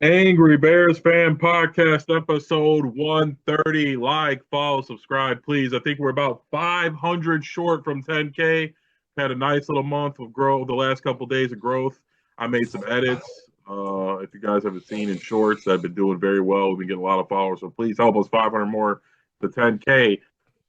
Angry Bears Fan Podcast, episode 130. Like, follow, subscribe, please. I think we're about 500 short from 10K. Had a nice little month of growth, the last couple of days of growth. I made some edits. If you guys haven't seen in shorts, I've been doing very well. We've been getting a lot of followers, so please help us 500 more to 10K.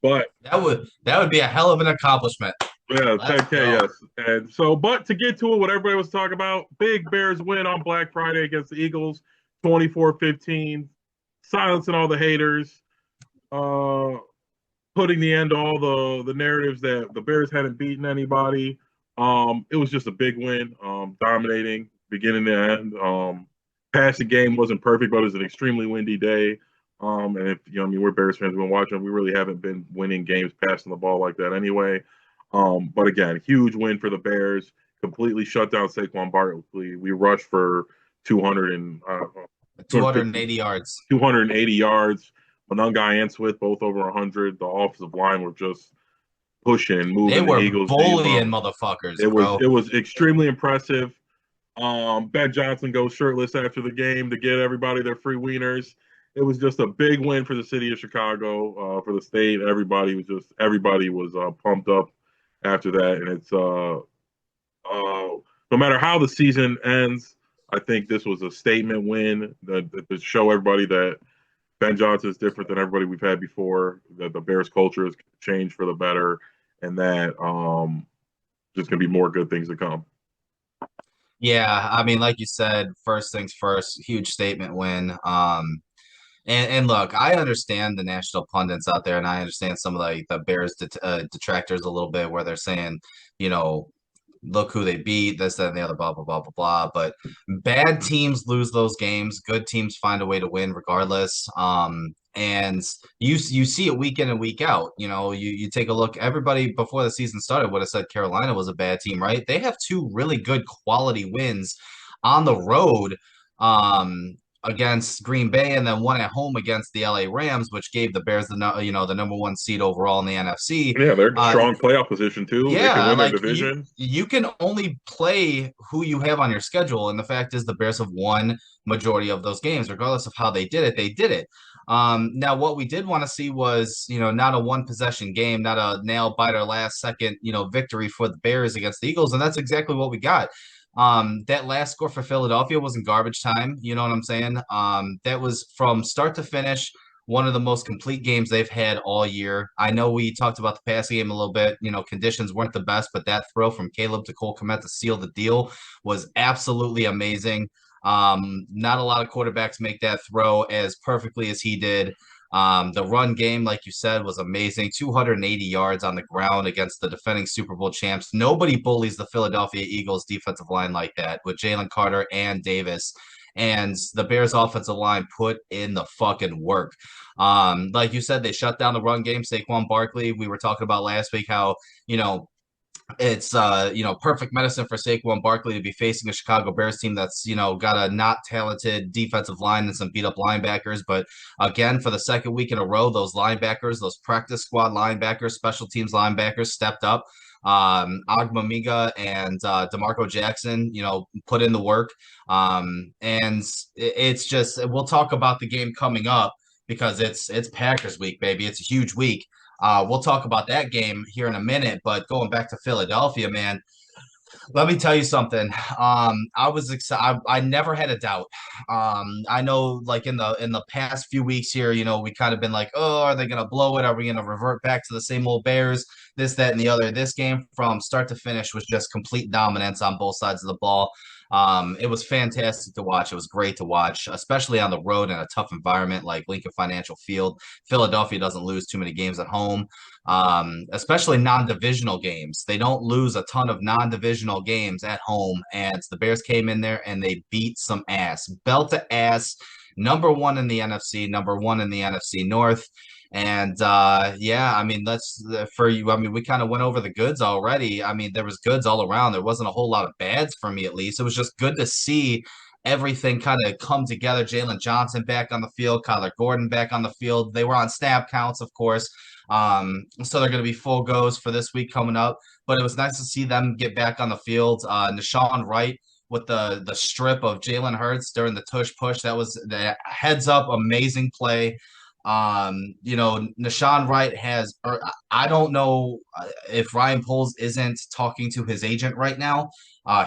But That would be a hell of an accomplishment. yeah, Let's 10K, go. yes. And so, but to get to it, what everybody was talking about, big Bears win on Black Friday against the Eagles, 24-15, silencing all the haters, uh, putting the end to all the narratives that the Bears hadn't beaten anybody. It was just a big win, dominating beginning to end. Passing game wasn't perfect, but it was an extremely windy day. And if you know, I mean, we're Bears fans. We've been watching. We really haven't been winning games passing the ball like that anyway. But again, huge win for the Bears. Completely shut down Saquon Barkley. We rushed for 200 and 250, 280 yards. 280 yards. Monunga and Swift both over 100. The offensive line were just pushing and They moving the were Eagles' D bullying line. motherfuckers, It was bro. it was extremely impressive. Ben Johnson goes shirtless after the game to get everybody their free wieners. It was just a big win for the city of Chicago, for the state. Everybody was pumped up after that, and it's no matter how the season ends, I think this was a statement win to show everybody that Ben Johnson is different than everybody we've had before. That the Bears culture has changed for the better, and that there's going to be more good things to come. Yeah, I mean, like you said, first things first, huge statement win. And look, I understand the national pundits out there, and I understand some of the Bears detractors a little bit, where they're saying, you know, look who they beat, this, that, and the other, blah, blah, blah, blah, blah. But bad teams lose those games. Good teams find a way to win regardless. And you see it week in and week out. You know, you take a look. Everybody before the season started would have said Carolina was a bad team, right? They have two really good quality wins on the road. Against Green Bay and then one at home against the LA Rams, which gave the Bears the number one seed overall in the NFC. Yeah, they're in Uh, strong playoff position too. They can yeah, win their like you division. you can only play who you have on your schedule, and the fact is the Bears have won majority of those games, regardless of how they did it. They did it. Now what we did want to see was, not a one possession game, not a nail biter last second, victory for the Bears against the Eagles, and that's exactly what we got. That last score for Philadelphia wasn't garbage time. You know what I'm saying? That was from start to finish one of the most complete games they've had all year. I know we talked about the passing game a little bit. Conditions weren't the best, but that throw from Caleb to Cole Kmet to seal the deal was absolutely amazing. Not a lot of quarterbacks make that throw as perfectly as he did. The run game, like you said, was amazing. 280 yards on the ground against the defending Super Bowl champs. Nobody bullies the Philadelphia Eagles defensive line like that with Jalen Carter and Davis. And the Bears offensive line put in the fucking work. Like you said, they shut down the run game. Saquon Barkley, we were talking about last week how, you know, it's perfect medicine for Saquon Barkley to be facing a Chicago Bears team that's got a not talented defensive line and some beat up linebackers. But again, for the second week in a row, those linebackers, those practice squad linebackers, special teams linebackers stepped up. Agmamiga and DeMarco Jackson, put in the work. And it's just we'll talk about the game coming up because it's Packers week, baby. It's a huge week. We'll talk about that game here in a minute, but going back to Philadelphia, man, let me tell you something. I was excited. I never had a doubt. I know, like in the past few weeks here, we kind of been like, oh, are they gonna blow it? Are we gonna revert back to the same old Bears? This, that, and the other. This game from start to finish was just complete dominance on both sides of the ball. It was fantastic to watch. It was great to watch, especially on the road in a tough environment like Lincoln Financial Field. Philadelphia doesn't lose too many games at home, especially non-divisional games. They don't lose a ton of non-divisional games at home, and the Bears came in there and they beat some ass, belt to ass. Number one in the NFC, number one in the NFC North. And yeah, I mean, that's for you. I mean, we kind of went over the goods already. I mean, there was goods all around. There wasn't a whole lot of bads for me, at least. It was just good to see everything kind of come together. Jalen Johnson back on the field, Kyler Gordon back on the field. They were on snap counts, of course. So they're going to be full goes for this week coming up. But it was nice to see them get back on the field. Wright with the strip of Jalen Hurts during the tush push. That was the heads up, amazing play. Nashawn Wright has, or I don't know if Ryan Poles isn't talking to his agent right now.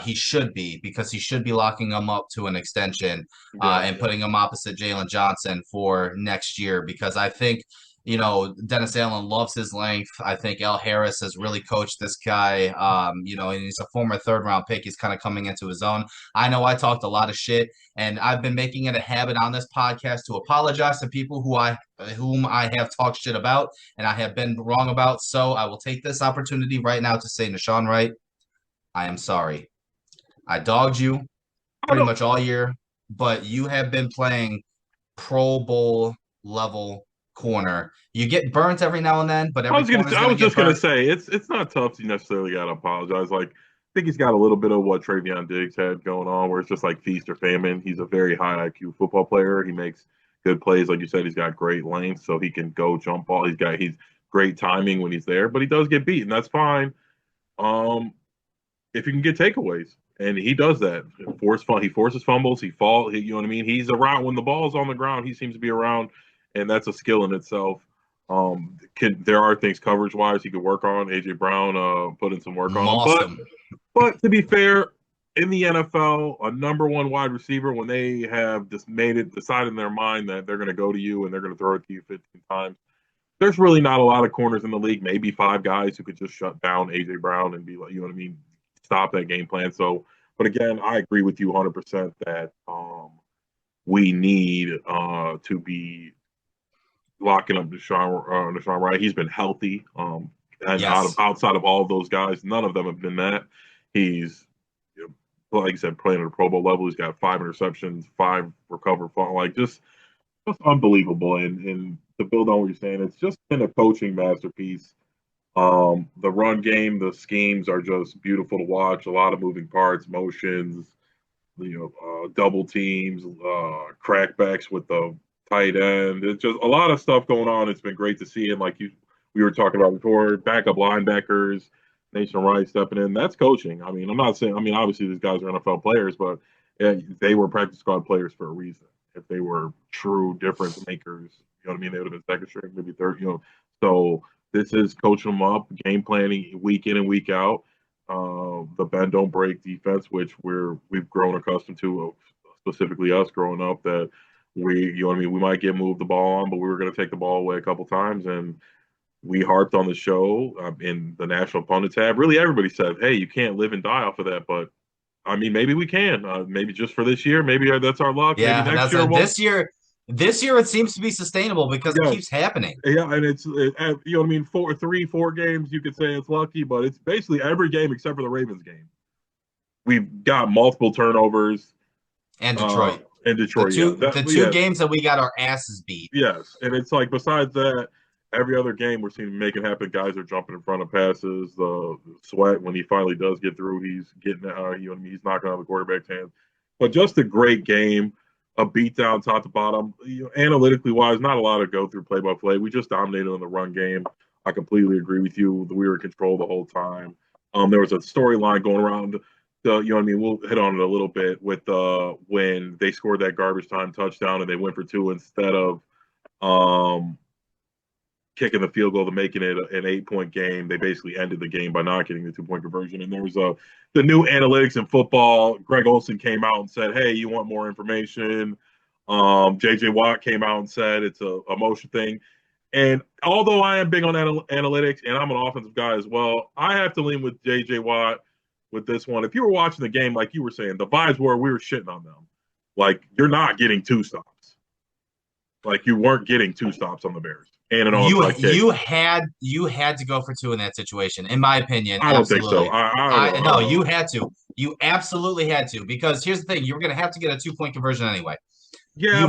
He should be, because he should be locking him up to an extension and putting him opposite Jalen Johnson for next year, because I think Dennis Allen loves his length. I think Al Harris has really coached this guy. And he's a former third-round pick. He's kind of coming into his own. I know I talked a lot of shit, and I've been making it a habit on this podcast to apologize to people whom I have talked shit about and I have been wrong about. So I will take this opportunity right now to say, Nashawn Wright, I am sorry. I dogged you pretty much all year, but you have been playing Pro Bowl level corner. You get burnt every now and then, but I was just gonna say it's not tough to necessarily gotta apologize. Like, I think he's got a little bit of what Travion Diggs had going on, where it's just like feast or famine. He's a very high IQ football player. He makes good plays, like you said. He's got great length, so he can go jump ball. He's great timing when he's there, but he does get beat, and that's fine. If you can get takeaways, and he does that. He forces fumbles. He falls. You know what I mean? He's around when the ball's on the ground. He seems to be around, and that's a skill in itself. There are things coverage wise he could work on. AJ Brown put in some work on him. But to be fair, in the NFL, a number one wide receiver, when they have just decided in their mind that they're going to go to you and they're going to throw it to you 15 times, there's really not a lot of corners in the league. Maybe 5 guys who could just shut down AJ Brown and be like, you know what I mean, stop that game plan. So, but again, I agree with you 100% that we need to be locking up Nashawn Wright. He's been healthy, and outside of all of those guys, none of them have been that. He's, like I said, playing at a Pro Bowl level. He's got 5 interceptions, 5 recovered, like just unbelievable. And to build on what you're saying, it's just been a coaching masterpiece. The run game, the schemes are just beautiful to watch. A lot of moving parts, motions, double teams, crackbacks with the tight end. It's just a lot of stuff going on. It's been great to see. And we were talking about before, backup linebackers, Nation Wright stepping in. That's coaching. I mean, I'm not saying, obviously these guys are NFL players, but they were practice squad players for a reason. If they were true difference makers, you know what I mean? They would have been second string, maybe third, So this is coaching them up, game planning week in and week out. The bend don't break defense, which we've grown accustomed to, specifically us growing up, that we might get moved the ball on, but we were going to take the ball away a couple times, and we harped on the show in the national opponent tab. Really, everybody said, "Hey, you can't live and die off of that," but I mean, maybe we can. Maybe just for this year. Maybe that's our luck. Yeah, maybe next year. This year it seems to be sustainable because it keeps happening. Yeah, and it's you know what I mean. 4 games, you could say it's lucky, but it's basically every game except for the Ravens game. We've got multiple turnovers. And Detroit. The two games that we got our asses beat. Yes, and it's like besides that, every other game we're seeing make it happen. Guys are jumping in front of passes. The Sweat, when he finally does get through, he's getting he's knocking out the quarterback's hands. But just a great game, a beatdown top to bottom. Analytically wise, not a lot of go through play by play. We just dominated on the run game. I completely agree with you. We were in control the whole time. There was a storyline going around. We'll hit on it a little bit with when they scored that garbage time touchdown and they went for 2 instead of kicking the field goal to making it an 8-point game. They basically ended the game by not getting the 2-point conversion. And there was the new analytics in football. Greg Olson came out and said, "Hey, you want more information?" JJ Watt came out and said it's a motion thing. And although I am big on analytics and I'm an offensive guy as well, I have to lean with JJ Watt with this one. If you were watching the game, like you were saying, the vibes were we were shitting on them. Like, you're not getting 2 stops. Like, you weren't getting 2 stops on the Bears. And an onside kick. You had to go for 2 in that situation, in my opinion. I don't think so. No, you had to. You absolutely had to, because here's the thing: you were going to have to get a 2-point conversion anyway. Yeah,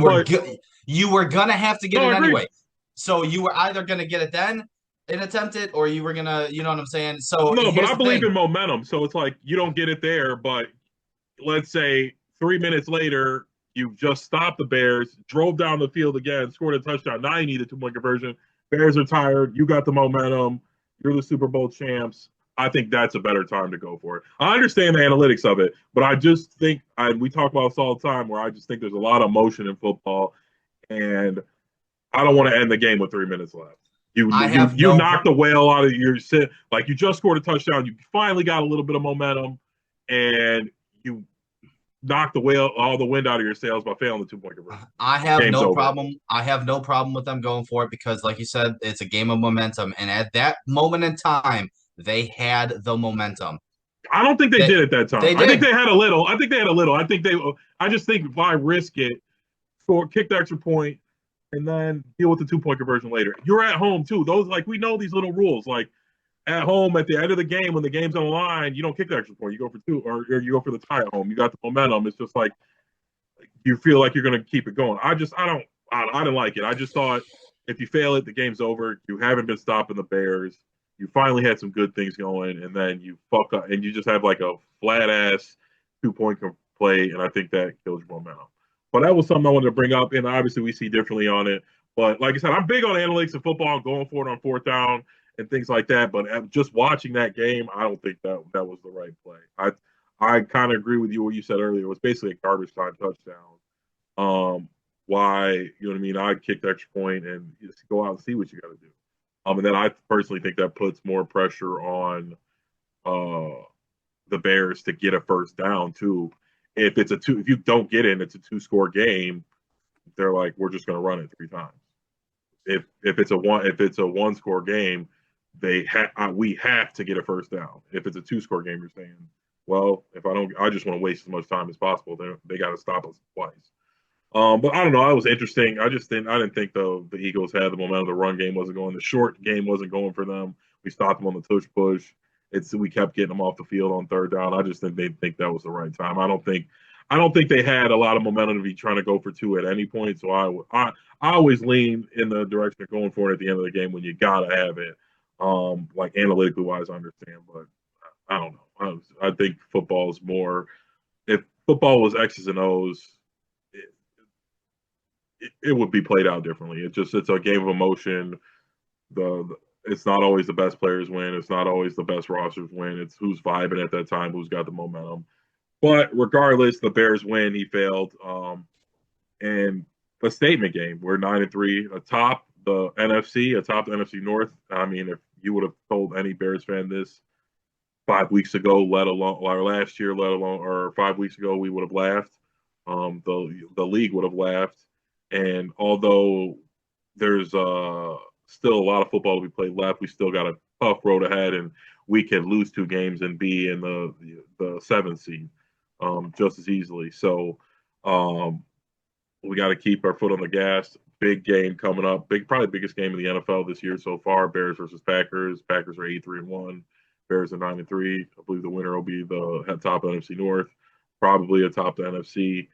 you were going to have to get it anyway. So you were either going to get it then and attempt it, or you were going to, you know what I'm saying? So no, but I believe in momentum. So it's like you don't get it there, but let's say 3 minutes later, you just stopped the Bears, drove down the field again, scored a touchdown. Now you need a 2-point conversion. Bears are tired. You got the momentum. You're the Super Bowl champs. I think that's a better time to go for it. I understand the analytics of it, but I just think we talk about this all the time where I just think there's a lot of emotion in football, and I don't want to end the game with 3 minutes left. I have You no knocked the whale out of your sit. Like you just scored a touchdown. You finally got a little bit of momentum, and you knocked the whale all the wind out of your sails by failing the 2 point conversion. I have Game's no over. problem. I have no problem with them going for it because, like you said, it's a game of momentum. And at that moment in time, they had the momentum. I don't think they did at that time. They I think did. they had a little. I think they had a little. I think they. I just think why risk it for kick the extra point and then deal with the 2 point conversion later. You're at home too. Those like we know these little rules. Like at home at the end of the game when the game's on the line, you don't kick the extra point. You go for two or you go for the tie at home. You got the momentum. It's just like you feel like you're going to keep it going. I didn't like it. I just thought if you fail it, the game's over. You haven't been stopping the Bears. You finally had some good things going, and then you fuck up, and you just have like a flat ass 2 point play, and I think that kills your momentum. But that was something I wanted to bring up, and obviously we see differently on it. But like I said, I'm big on analytics in football and going for it on fourth down and things like that. But just watching that game, I don't think that was the right play. I kind of agree with you what you said earlier. It was basically a garbage time touchdown. Why, you know what I mean? I'd kick the extra point and just go out and see what you got to do. And then I personally think that puts more pressure on the Bears to get a first down too. If you don't get it, and it's a 2-score game, they're like, we're just going to run it 3 times. If it's a 1-score game, we have to get a first down. If it's a 2-score game, you're saying, well, if I just want to waste as much time as possible. They got to stop us twice. But I don't know. It was interesting. I didn't think the Eagles had the momentum. The run game wasn't going. The short game wasn't going for them. We stopped them on the tush push. We kept getting them off the field on third down. I just think that was the right time. I don't think they had a lot of momentum to be trying to go for two at any point. So I always lean in the direction of going for it at the end of the game when you gotta have it. Like analytically wise, I understand, but I don't know. I think football is more. If football was X's and O's, it would be played out differently. It's a game of emotion. It's not always the best players win. It's not always the best rosters win. It's who's vibing at that time, who's got the momentum. But regardless, the Bears win. He failed, and a statement game. We're 9-3, atop the NFC North. I mean, if you would have told any Bears fan this 5 weeks ago, let alone or last year, let alone or 5 weeks ago, we would have laughed. The league would have laughed. And although there's still a lot of football to be played left, we still got a tough road ahead, and we can lose 2 games and be in the 7th seed just as easily. So we got to keep our foot on the gas. Big game coming up. Probably the biggest game in the NFL this year so far. Bears versus Packers. Packers are 8-3-1. Bears are 9-3. I believe the winner will be the top NFC North, probably atop the NFC,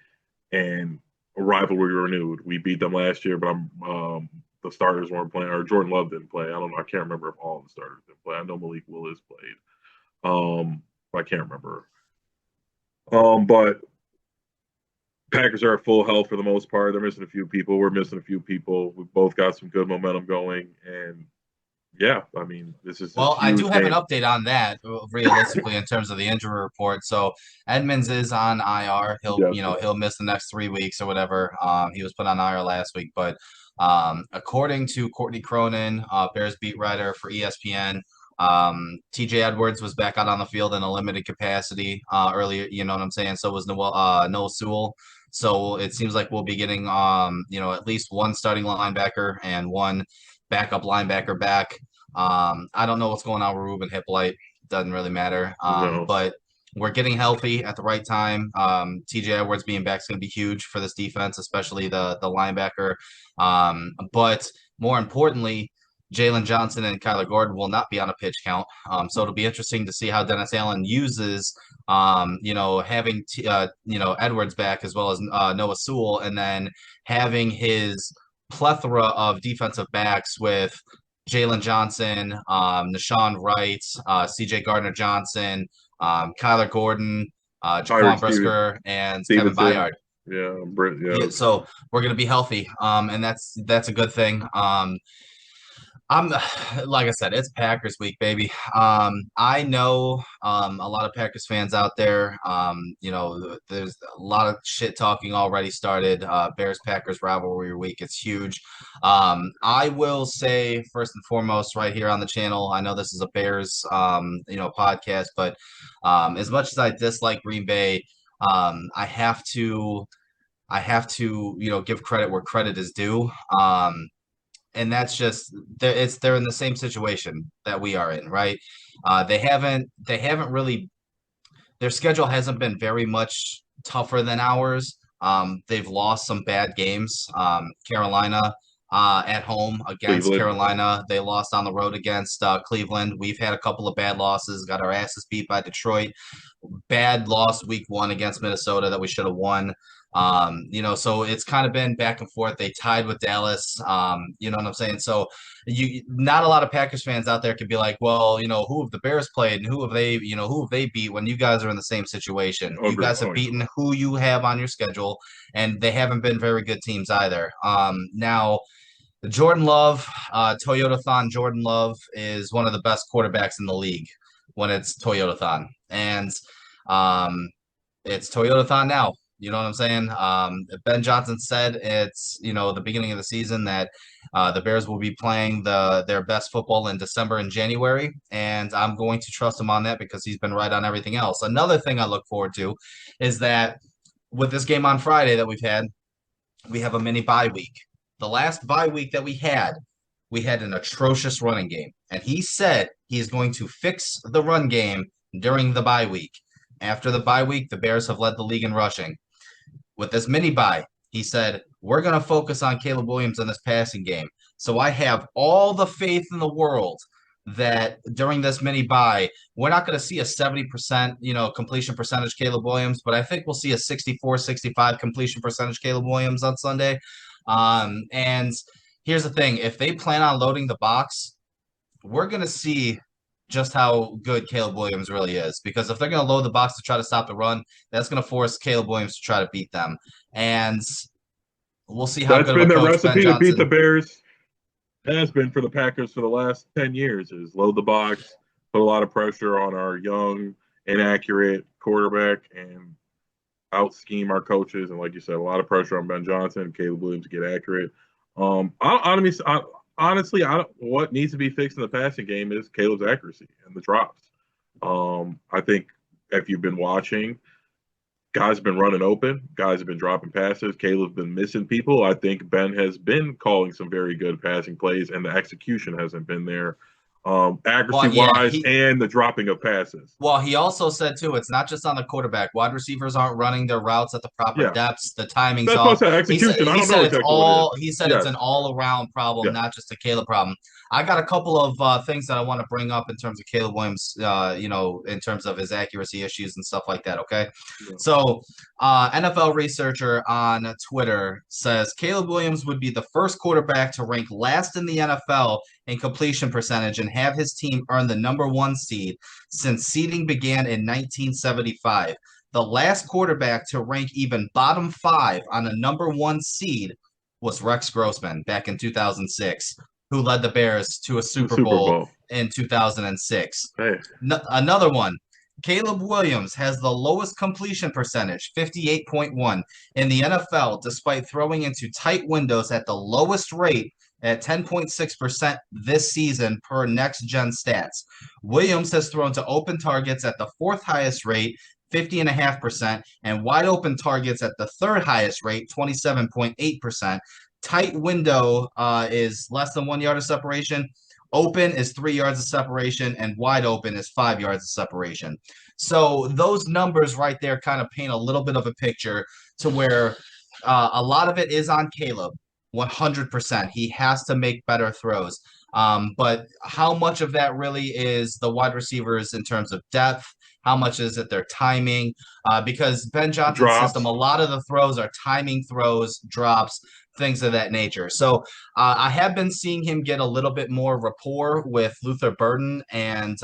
and a rivalry renewed. We beat them last year, but the starters weren't playing, or Jordan Love didn't play. I don't know. I can't remember if all the starters didn't play. I know Malik Willis played. I can't remember. But Packers are at full health for the most part. They're missing a few people. We're missing a few people. We've both got some good momentum going, and yeah, I mean, this is Well, I do have game. an update on that realistically in terms of the injury report. So Edmonds is on IR. He'll miss the next 3 weeks or whatever. He was put on IR last week, but according to Courtney Cronin, Bears beat writer for ESPN, TJ Edwards was back out on the field in a limited capacity earlier. You know what I'm saying? So was Noah Sewell. So it seems like we'll be getting at least one starting linebacker and one backup linebacker back. I don't know what's going on with Ruben Hippolyte. Doesn't really matter. No. But we're getting healthy at the right time. TJ Edwards being back is going to be huge for this defense, especially the linebacker. But more importantly, Jalen Johnson and Kyler Gordon will not be on a pitch count. So it'll be interesting to see how Dennis Allen uses, having Edwards back as well as Noah Sewell, and then having his plethora of defensive backs with Jalen Johnson, Nashawn Wright, C.J. Gardner-Johnson, Kyler Gordon, Jaquan Brisker, and Kevin Byard. Yeah. So we're going to be healthy, and that's a good thing. I'm like I said, it's Packers week, baby. I know a lot of Packers fans out there. There's a lot of shit talking already started. Bears Packers rivalry week, it's huge. I will say first and foremost, right here on the channel, I know this is a Bears podcast, but as much as I dislike Green Bay, I have to give credit where credit is due. And that's just they're in the same situation that we are in, right? They haven't really their schedule hasn't been very much tougher than ours. They've lost some bad games. Carolina at home against Cleveland. Carolina. They lost on the road against Cleveland. We've had a couple of bad losses. Got our asses beat by Detroit. Bad loss week one against Minnesota that we should have won. So it's kind of been back and forth. They tied with Dallas. You know what I'm saying? So not a lot of Packers fans out there could be like, well, who have the Bears played and who have they beat when you guys are in the same situation? You Agreed. guys have beaten who you have on your schedule, and they haven't been very good teams either. Now Jordan Love, Toyotathon Jordan Love is one of the best quarterbacks in the league when it's Toyotathon. And it's Toyotathon now. You know what I'm saying? Ben Johnson said it's, the beginning of the season that the Bears will be playing their best football in December and January. And I'm going to trust him on that because he's been right on everything else. Another thing I look forward to is that with this game on Friday that we have a mini bye week. The last bye week that we had an atrocious running game. And he said he is going to fix the run game during the bye week. After the bye week, the Bears have led the league in rushing. With this mini bye, he said, we're going to focus on Caleb Williams in this passing game. So I have all the faith in the world that during this mini bye, we're not going to see a 70%, completion percentage Caleb Williams, but I think we'll see a 64, 65 completion percentage Caleb Williams on Sunday. And here's the thing, if they plan on loading the box, we're going to see just how good Caleb Williams really is. Because if they're going to load the box to try to stop the run, that's going to force Caleb Williams to try to beat them. And we'll see how That's good been of a the coach Ben recipe to beat the Johnson. Bears. Has been for the Packers for the last 10 years is load the box, put a lot of pressure on our young, inaccurate quarterback, and out scheme our coaches. And like you said, a lot of pressure on Ben Johnson and Caleb Williams to get accurate. Honestly, what needs to be fixed in the passing game is Caleb's accuracy and the drops. I think if you've been watching, guys have been running open. Guys have been dropping passes. Caleb's been missing people. I think Ben has been calling some very good passing plays, and the execution hasn't been there, accuracy-wise, and the dropping of passes. Well, he also said, too, it's not just on the quarterback. Wide receivers aren't running their routes at the proper depths. The timing's off. Execution. I don't know exactly what it is. He said it's an all-around problem, not just a Caleb problem. I got a couple of things that I want to bring up in terms of Caleb Williams, in terms of his accuracy issues and stuff like that, okay? Yeah. So NFL researcher on Twitter says Caleb Williams would be the first quarterback to rank last in the NFL in completion percentage and have his team earn the number 1 seed since seeding began in 1975. The last quarterback to rank even bottom 5 on a number 1 seed was Rex Grossman back in 2006, who led the Bears to a Super Bowl in 2006. Hey. Another one. Caleb Williams has the lowest completion percentage, 58.1, in the NFL, despite throwing into tight windows at the lowest rate at 10.6% this season per Next Gen Stats. Williams has thrown to open targets at the 4th highest rate, 50.5%, and wide open targets at the 3rd highest rate, 27.8%. Tight window is less than 1 yard of separation. Open is 3 yards of separation, and wide open is 5 yards of separation. So those numbers right there kind of paint a little bit of a picture to where a lot of it is on Caleb. 100%. He has to make better throws. But how much of that really is the wide receivers in terms of depth? How much is it their timing? Because Ben Johnson's system, a lot of the throws are timing throws, drops, things of that nature. So I have been seeing him get a little bit more rapport with Luther Burden and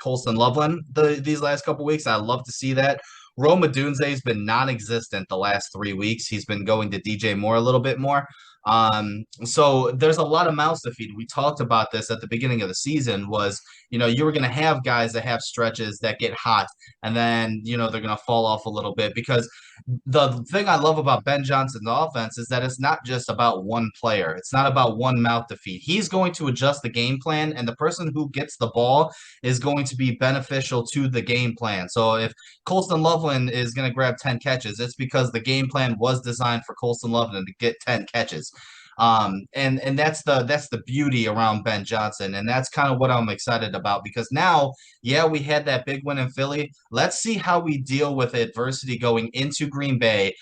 Colston Loveland these last couple weeks. I love to see that. Rome Odunze has been non-existent the last 3 weeks. He's been going to DJ Moore a little bit more. So there's a lot of mouths to feed. We talked about this at the beginning of the season was, you were going to have guys that have stretches that get hot and then, they're going to fall off a little bit because the thing I love about Ben Johnson's offense is that it's not just about one player. It's not about one mouth to feed. He's going to adjust the game plan, and the person who gets the ball is going to be beneficial to the game plan. So if Colston Loveland is going to grab 10 catches, it's because the game plan was designed for Colston Loveland to get 10 catches. And that's the beauty around Ben Johnson, and that's kind of what I'm excited about because now, yeah, we had that big win in Philly. Let's see how we deal with adversity going into Green Bay,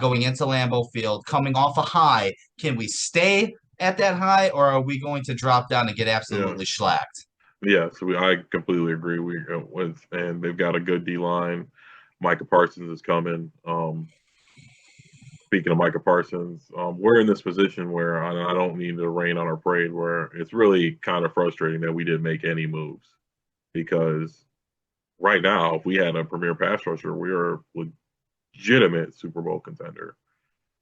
going into Lambeau Field, coming off a high. Can we stay at that high, or are we going to drop down and get absolutely shellacked? Yeah, so I completely agree. And they've got a good D line. Micah Parsons is coming. Speaking of Micah Parsons, we're in this position where I don't need to rain on our parade, where it's really kind of frustrating that we didn't make any moves. Because right now, if we had a premier pass rusher, we are a legitimate Super Bowl contender.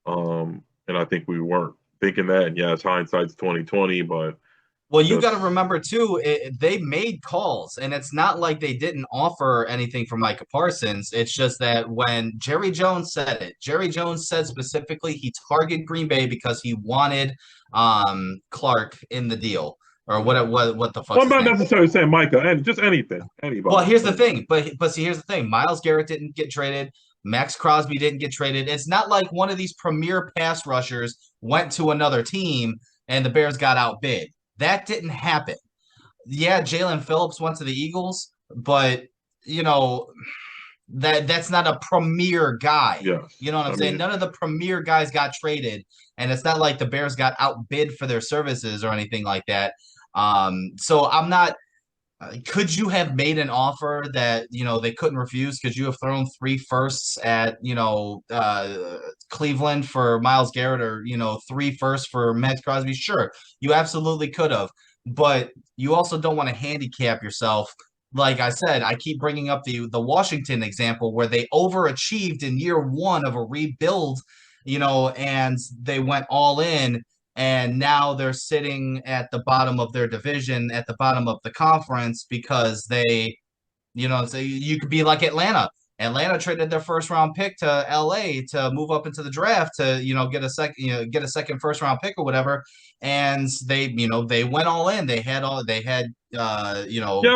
And I think we weren't thinking that. And yes, hindsight's 2020, but well, you got to remember too, they made calls, and it's not like they didn't offer anything for Micah Parsons. It's just that when Jerry Jones said it, Jerry Jones said specifically he targeted Green Bay because he wanted Clark in the deal, or what the fuck. Well, I'm not necessarily saying Micah, and just anything, anybody. Well, here's the thing, but see, here's the thing: Myles Garrett didn't get traded. Max Crosby didn't get traded. It's not like one of these premier pass rushers went to another team and the Bears got outbid. That didn't happen. Yeah, Jalen Phillips went to the Eagles, but that's not a premier guy. Yes. You know what I'm saying? None of the premier guys got traded, and it's not like the Bears got outbid for their services or anything like that. So I'm not. Could you have made an offer that they couldn't refuse? Could you have thrown 3 firsts at Cleveland for Myles Garrett, or 3 firsts for Max Crosby? Sure, you absolutely could have, but you also don't want to handicap yourself. Like I said, I keep bringing up the Washington example where they overachieved in year 1 of a rebuild, and they went all in. And now they're sitting at the bottom of their division, at the bottom of the conference, because they, so you could be like Atlanta. Atlanta traded their first round pick to LA to move up into the draft to, get a second first round pick or whatever. And they went all in. Yeah,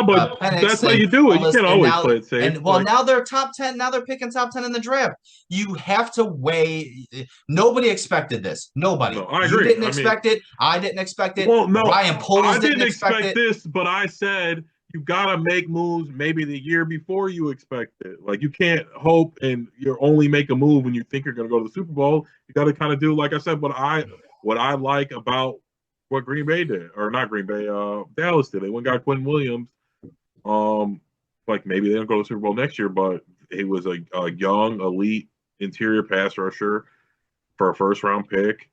but that's how you do it. You can't always play it safe. Now they're top 10. Now they're picking top 10 in the draft. You have to weigh. Nobody expected this. Nobody. No, I agree. You didn't expect it. I didn't expect it. Well, no, Ryan Poles didn't expect this, but I said you gotta make moves maybe the year before you expect it. Like you can't hope and you only make a move when you think you're gonna go to the Super Bowl. You got to kind of do, like I said, what I like about what Green Bay did, or not Green Bay, Dallas did. They went and got Quentin Williams. Like maybe they don't go to the Super Bowl next year, but he was a young, elite interior pass rusher for a first round pick,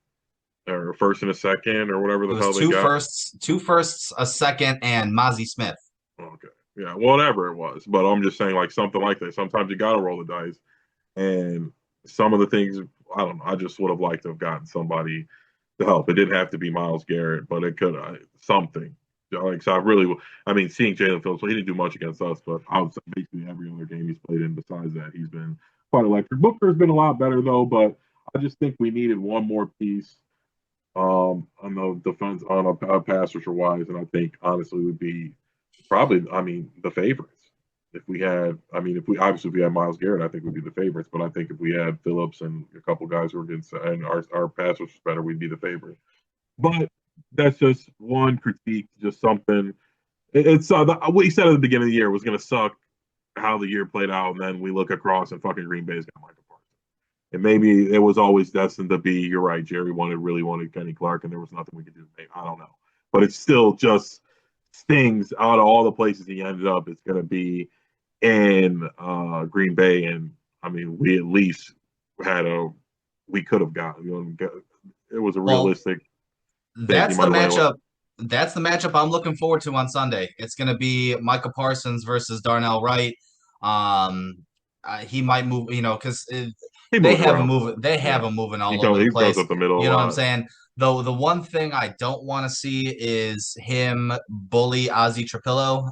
or a first and a second, or whatever the hell they got. Two firsts, a second, and Mozzie Smith. Okay. Yeah, whatever it was. But I'm just saying, like, something like that. Sometimes you got to roll the dice. And some of the things, I don't know, I just would have liked to have gotten somebody to help. It didn't have to be Myles Garrett, but it could something. Like, so seeing Jalen Phillips, he didn't do much against us, but I would say basically every other game he's played in besides that, he's been quite electric. Booker's been a lot better, though, but I just think we needed one more piece on the defense, on a pass rusher wise, and I think, honestly, would be probably, the favorites. If we had Myles Garrett, I think we'd be the favorites. But I think if we had Phillips and a couple guys who were getting, and our pass was better, we'd be the favorite. But that's just one critique, just something. It's what he said at the beginning of the year was going to suck how the year played out, and then we look across and fucking Green Bay's got Micah Parsons. And maybe it was always destined to be. You're right, Jerry really wanted Kenny Clark, and there was nothing we could do. I don't know, but it's still just stings out of all the places he ended up. It's going to be in Green Bay, and we at least we could have gotten. It was a realistic. That's the matchup. That's the matchup I'm looking forward to on Sunday. It's going to be Micah Parsons versus Darnell Wright. He might move, because He they moves have him around. moving. They have Yeah. him moving all over the He goes place. up the middle a You know what I'm lot. saying? Though the one thing I don't want to see is him bully Ozzy Trapillo.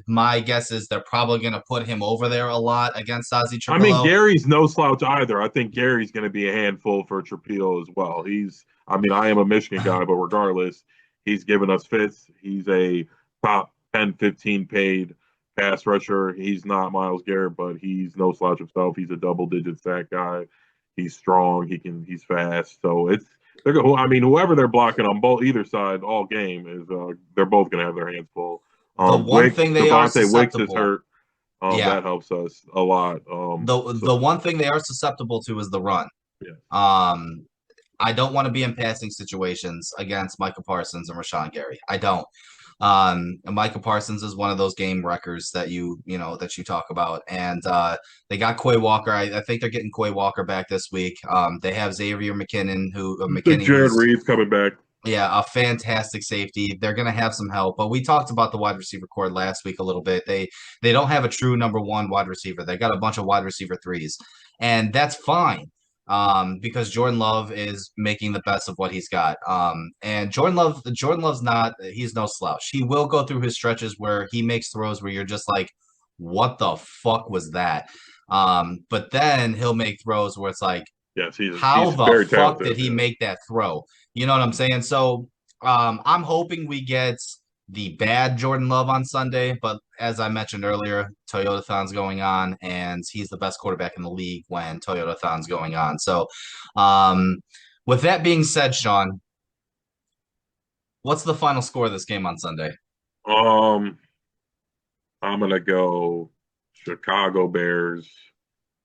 My guess is they're probably going to put him over there a lot against Ozzy I mean, Trapillo. Gary's no slouch either. I think Gary's going to be a handful for Trapillo as well. I mean, I am a Michigan guy, but regardless, he's given us fits. He's a top 10, 15 paid pass rusher. He's not Miles Garrett, but he's no slouch himself. He's a double digit sack guy. He's strong. He's fast. So I mean, whoever they're blocking on both either side all game is they're both going to have their hands full. The one thing they are Devontae Wicks is susceptible, hurt. yeah, That helps us a lot. the one thing they are susceptible to is the run. Yeah. Um, I don't want to be in passing situations against Micah Parsons and Rashawn Gary. I don't. And Micah Parsons is one of those game wreckers that you talk about, and they got Quay Walker. I think they're getting Quay Walker back this week. They have Xavier I think McKinney, Jared who's Reed's coming back. yeah, a fantastic safety. They're going to have some help, but we talked about the wide receiver core last week a little bit. They don't have a true number one wide receiver. They got a bunch of wide receiver threes, and that's fine. Because Jordan Love is making the best of what he's got. And Jordan Love's he's no slouch. He will go through his stretches where he makes throws where you're just like, what the fuck was that? But then he'll make throws where it's like, Yes, how he's the very fuck talented. did he make that throw? You know what I'm saying? So I'm hoping we get the bad Jordan Love on Sunday, but as I mentioned earlier, Toyotathon's going on, and he's the best quarterback in the league when Toyotathon's going on. So with that being said, Sean, what's the final score of this game on Sunday? Um, I'm gonna go Chicago Bears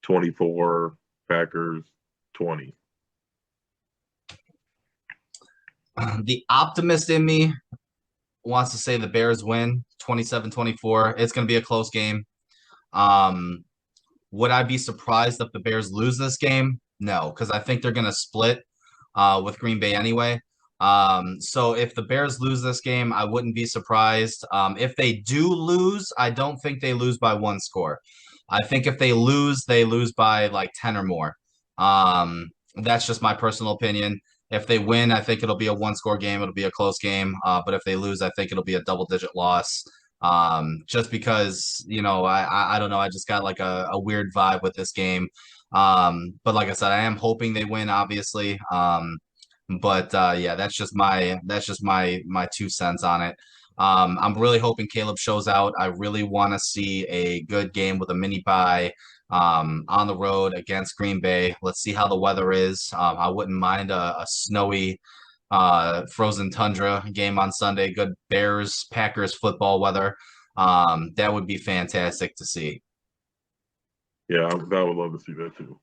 24, Packers 20. The optimist in me wants to say the Bears win 27-24. It's going to be a close game. Um, would I be surprised if the Bears lose this game? No, because I think they're going to split with Green Bay anyway. So if the Bears lose this game, I wouldn't be surprised. If they do lose, I don't think they lose by one score. I think if they lose by like 10 or more. That's just my personal opinion. If they win, I think it'll be a one-score game. It'll be a close game. But if they lose, I think it'll be a double-digit loss. Just because, I don't know. I just got like a weird vibe with this game. But like I said, I am hoping they win, obviously. But yeah, that's just my 2 cents on it. I'm really hoping Caleb shows out. I really want to see a good game with a mini bye on the road against Green Bay. Let's see how the weather is. I wouldn't mind a snowy, frozen tundra game on Sunday. Good Bears Packers football weather. That would be fantastic to see. Yeah, I would love to see that too.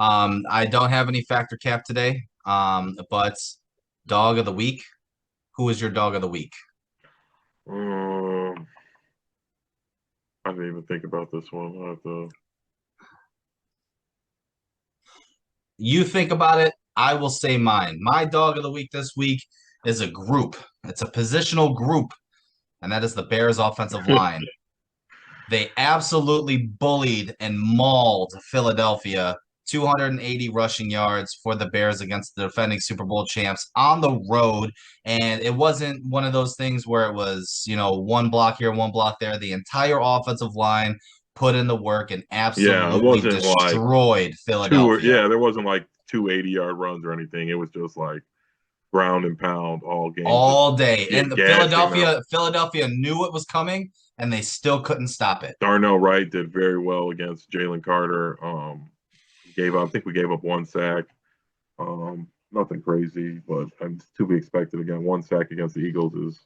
I don't have any factor cap today. But dog of the week. Who is your dog of the week? Um, I didn't even think about this one. You think about it. I will say mine. My dog of the week this week is a group. It's a positional group, and that is the Bears offensive line. They absolutely bullied and mauled Philadelphia. 280 rushing yards for the Bears against the defending Super Bowl champs on the road. And it wasn't one of those things where it was, one block here, one block there. The entire offensive line put in the work and Yeah, it absolutely wasn't like destroyed Philadelphia. there wasn't like 2 80-yard runs or anything. It was just like ground and pound all game, just All day. And the gassing them. Philadelphia knew it was coming and they still couldn't stop it. Darnell Wright did very well against Jalen Carter. I think we gave up one sack. Nothing crazy, but to be expected. Again, one sack against the Eagles is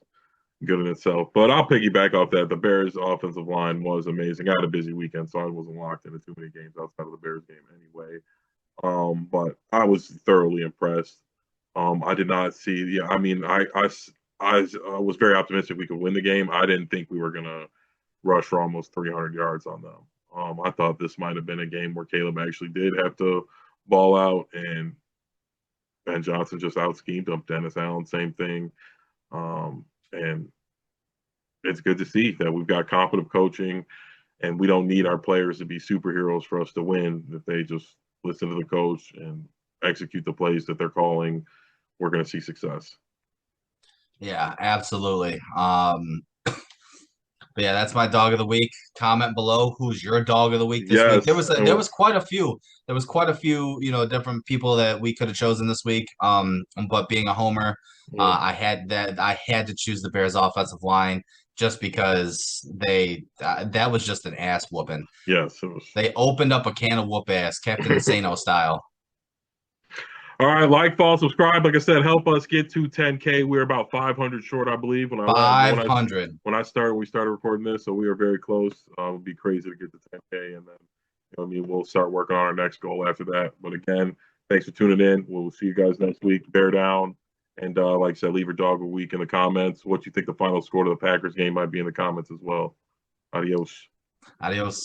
good in itself. But I'll piggyback off that. The Bears' offensive line was amazing. I had a busy weekend, so I wasn't locked into too many games outside of the Bears game anyway. But I was thoroughly impressed. I did not see. Yeah, I mean, I was very optimistic we could win the game. I didn't think we were gonna rush for almost 300 yards on them. I thought this might have been a game where Caleb actually did have to ball out, and Ben Johnson just out schemed him. Dennis Allen, same thing. And it's good to see that we've got competent coaching, and we don't need our players to be superheroes for us to win. If they just listen to the coach, and execute the plays that they're calling, we're going to see success. Yeah, absolutely. But yeah, that's my dog of the week. Comment below who's your dog of the week this week. Yes, There was quite a few. There was quite a few, different people that we could have chosen this week. But being a homer, I had to choose the Bears offensive line just because that was just an ass whooping. yes, it was. They opened up a can of whoop ass, Captain Insano style. All right, like, follow, subscribe. Like I said, help us get to 10K. We're about 500 short, I believe. 500. When we started recording this, so we are very close. It would be crazy to get to 10K, and then we'll start working on our next goal after that. But again, thanks for tuning in. We'll see you guys next week. Bear down, and like I said, leave your dog of the week in the comments. What you think the final score to the Packers game might be in the comments as well. Adios. Adios.